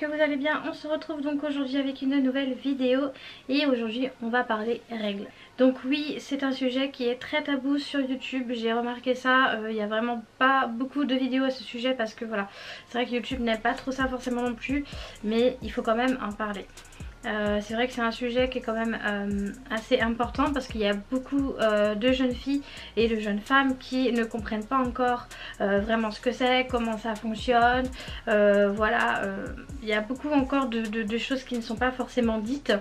que vous allez bien. On se retrouve donc aujourd'hui avec une nouvelle vidéo et aujourd'hui on va parler règles. Donc oui, c'est un sujet qui est très tabou sur YouTube, j'ai remarqué ça, il n'y a vraiment pas beaucoup de vidéos à ce sujet parce que voilà, c'est vrai que YouTube n'aime pas trop ça forcément non plus, mais il faut quand même en parler. C'est vrai que c'est un sujet qui est quand même assez important parce qu'il y a beaucoup de jeunes filles et de jeunes femmes qui ne comprennent pas encore vraiment ce que c'est, comment ça fonctionne, voilà, il y a beaucoup encore de choses qui ne sont pas forcément dites.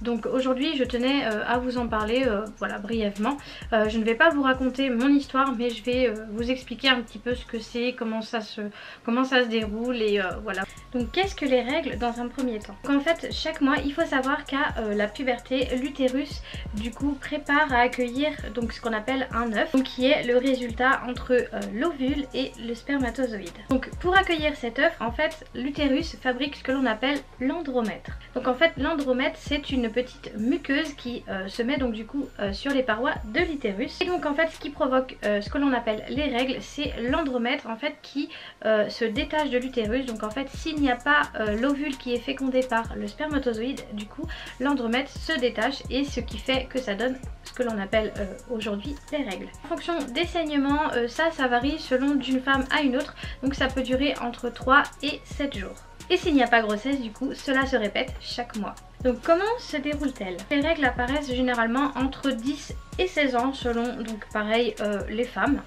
Donc aujourd'hui je tenais à vous en parler voilà, brièvement. Je ne vais pas vous raconter mon histoire, mais je vais vous expliquer un petit peu ce que c'est, comment ça se déroule et voilà. Donc qu'est-ce que les règles dans un premier temps? Donc, en fait chaque mois il faut savoir qu'à la puberté, l'utérus du coup prépare à accueillir donc ce qu'on appelle un œuf, donc qui est le résultat entre l'ovule et le spermatozoïde. Donc pour accueillir cet œuf, en fait l'utérus fabrique ce que l'on appelle l'andromètre. Donc en fait l'andromètre c'est une petite muqueuse qui se met donc du coup sur les parois de l'utérus. Et donc en fait ce qui provoque ce que l'on appelle les règles, c'est l'andromètre en fait qui se détache de l'utérus. Donc en fait s'il n'y a pas l'ovule qui est fécondé par le spermatozoïde, du coup l'andromètre se détache et ce qui fait que ça donne ce que l'on appelle aujourd'hui les règles. En fonction des saignements, ça varie selon d'une femme à une autre, donc ça peut durer entre 3 et 7 jours. Et s'il n'y a pas grossesse, du coup cela se répète chaque mois. Donc comment se déroulent-elles? Les règles apparaissent généralement entre 10 et 16 ans selon donc pareil les femmes.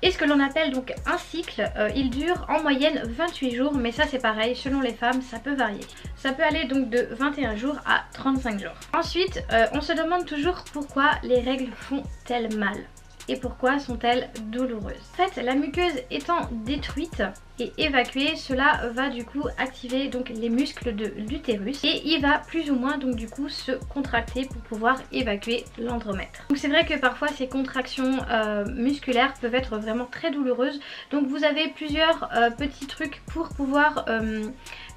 Et ce que l'on appelle donc un cycle, il dure en moyenne 28 jours, mais ça c'est pareil, selon les femmes ça peut varier. Ça peut aller donc de 21 jours à 35 jours. Ensuite, on se demande toujours pourquoi les règles font-elles mal et pourquoi sont-elles douloureuses. En fait, la muqueuse étant détruite et évacuée, cela va du coup activer donc les muscles de l'utérus et il va plus ou moins donc du coup se contracter pour pouvoir évacuer l'andromètre. Donc c'est vrai que parfois ces contractions musculaires peuvent être vraiment très douloureuses, donc vous avez plusieurs petits trucs pour pouvoir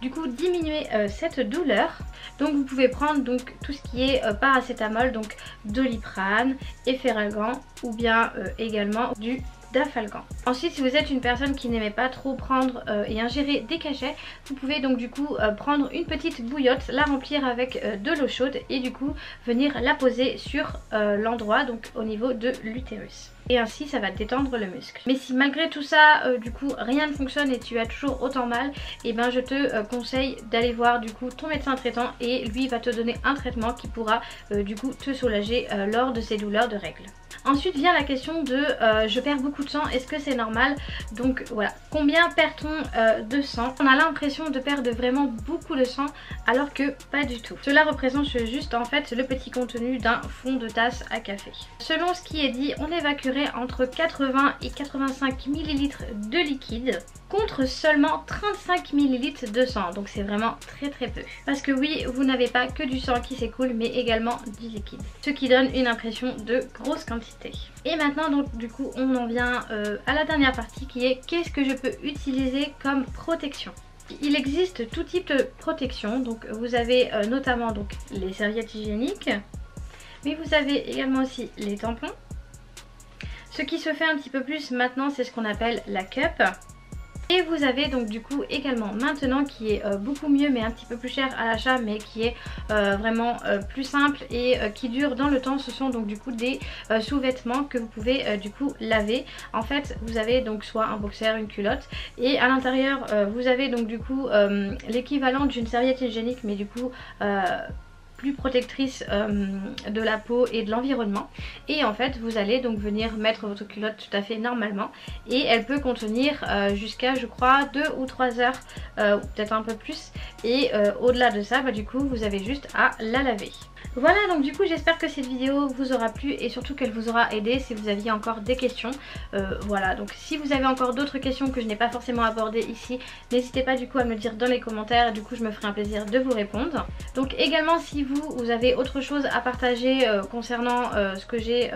du coup diminuer cette douleur. Donc vous pouvez prendre donc tout ce qui est paracétamol, donc Doliprane, Efferalgan ou bien également du Dafalgan. Ensuite, si vous êtes une personne qui n'aimait pas trop prendre et ingérer des cachets, vous pouvez donc du coup prendre une petite bouillotte, la remplir avec de l'eau chaude et du coup venir la poser sur l'endroit, donc au niveau de l'utérus. Et ainsi ça va détendre le muscle. Mais si malgré tout ça du coup rien ne fonctionne et tu as toujours autant mal, et ben je te conseille d'aller voir du coup ton médecin traitant et lui va te donner un traitement qui pourra du coup te soulager lors de ces douleurs de règles. Ensuite vient la question de je perds beaucoup de sang, est-ce que c'est normal? Donc voilà, combien perd-on de sang? On a l'impression de perdre vraiment beaucoup de sang alors que pas du tout. Cela représente juste en fait le petit contenu d'un fond de tasse à café. Selon ce qui est dit, on évacuerait entre 80 et 85 ml de liquide contre seulement 35 ml de sang, donc c'est vraiment très peu. Parce que oui, vous n'avez pas que du sang qui s'écoule mais également du liquide, ce qui donne une impression de grosse quantité. Et maintenant donc du coup on en vient à la dernière partie qui est qu'est-ce que je peux utiliser comme protection. Il existe tout type de protection, donc vous avez notamment donc les serviettes hygiéniques, mais vous avez également aussi les tampons. Ce qui se fait un petit peu plus maintenant, c'est ce qu'on appelle la cup. Et vous avez donc du coup également maintenant qui est beaucoup mieux mais un petit peu plus cher à l'achat, mais qui est vraiment plus simple et qui dure dans le temps. Ce sont donc du coup des sous-vêtements que vous pouvez du coup laver. En fait vous avez donc soit un boxer, une culotte et à l'intérieur vous avez donc du coup l'équivalent d'une serviette hygiénique mais du coup plus protectrice de la peau et de l'environnement. Et en fait vous allez donc venir mettre votre culotte tout à fait normalement et elle peut contenir jusqu'à je crois 2 ou 3 heures ou peut-être un peu plus, et au-delà de ça bah, du coup vous avez juste à la laver. Voilà, donc du coup j'espère que cette vidéo vous aura plu et surtout qu'elle vous aura aidé si vous aviez encore des questions. Voilà, donc si vous avez encore d'autres questions que je n'ai pas forcément abordées ici, n'hésitez pas du coup à me le dire dans les commentaires et du coup je me ferai un plaisir de vous répondre. Donc également si vous avez autre chose à partager concernant ce que j'ai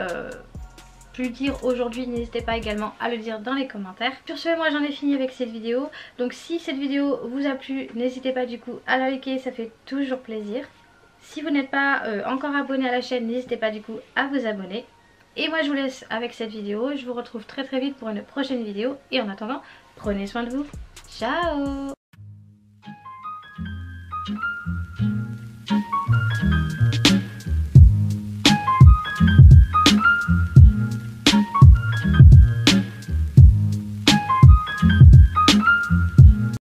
pu dire aujourd'hui, n'hésitez pas également à le dire dans les commentaires. Sur ce, moi j'en ai fini avec cette vidéo, donc si cette vidéo vous a plu, n'hésitez pas du coup à la liker, ça fait toujours plaisir. Si vous n'êtes pas encore abonné à la chaîne, n'hésitez pas du coup à vous abonner. Et moi je vous laisse avec cette vidéo, je vous retrouve très vite pour une prochaine vidéo. Et en attendant, prenez soin de vous. Ciao!